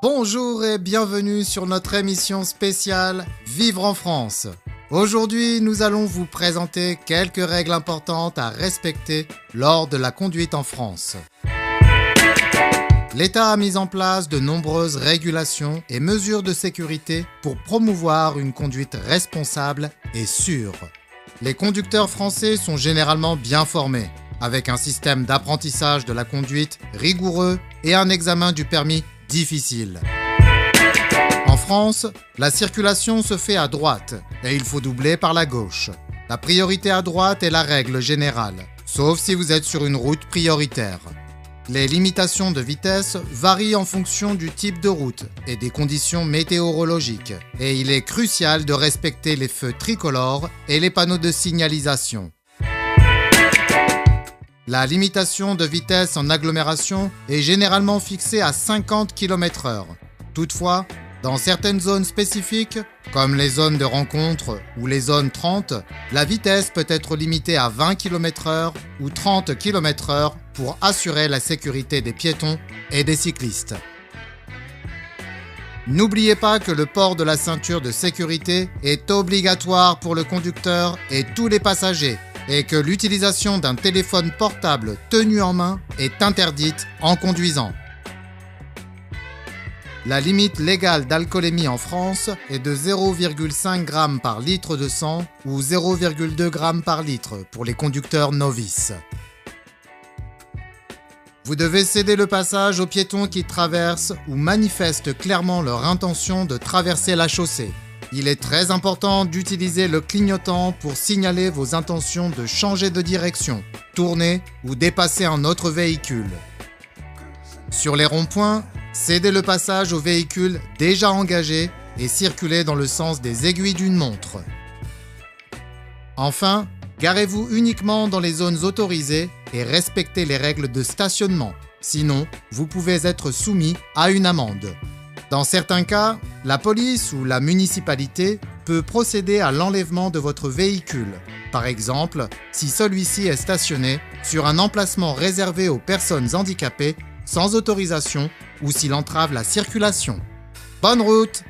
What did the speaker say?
Bonjour et bienvenue sur notre émission spéciale Vivre en France. Aujourd'hui, nous allons vous présenter quelques règles importantes à respecter lors de la conduite en France. L'État a mis en place de nombreuses régulations et mesures de sécurité pour promouvoir une conduite responsable et sûre. Les conducteurs français sont généralement bien formés, avec un système d'apprentissage de la conduite rigoureux et un examen du permis difficile. En France, la circulation se fait à droite et il faut doubler par la gauche. La priorité à droite est la règle générale, sauf si vous êtes sur une route prioritaire. Les limitations de vitesse varient en fonction du type de route et des conditions météorologiques, et il est crucial de respecter les feux tricolores et les panneaux de signalisation. La limitation de vitesse en agglomération est généralement fixée à 50 km/h. Toutefois, dans certaines zones spécifiques, comme les zones de rencontre ou les zones 30, la vitesse peut être limitée à 20 km/h ou 30 km/h pour assurer la sécurité des piétons et des cyclistes. N'oubliez pas que le port de la ceinture de sécurité est obligatoire pour le conducteur et tous les passagers, et que l'utilisation d'un téléphone portable tenu en main est interdite en conduisant. La limite légale d'alcoolémie en France est de 0,5 g par litre de sang ou 0,2 g par litre pour les conducteurs novices. Vous devez céder le passage aux piétons qui traversent ou manifestent clairement leur intention de traverser la chaussée. Il est très important d'utiliser le clignotant pour signaler vos intentions de changer de direction, tourner ou dépasser un autre véhicule. Sur les ronds-points, cédez le passage aux véhicules déjà engagés et circulez dans le sens des aiguilles d'une montre. Enfin, garez-vous uniquement dans les zones autorisées et respectez les règles de stationnement. Sinon, vous pouvez être soumis à une amende. Dans certains cas, la police ou la municipalité peut procéder à l'enlèvement de votre véhicule. Par exemple, si celui-ci est stationné sur un emplacement réservé aux personnes handicapées sans autorisation ou s'il entrave la circulation. Bonne route!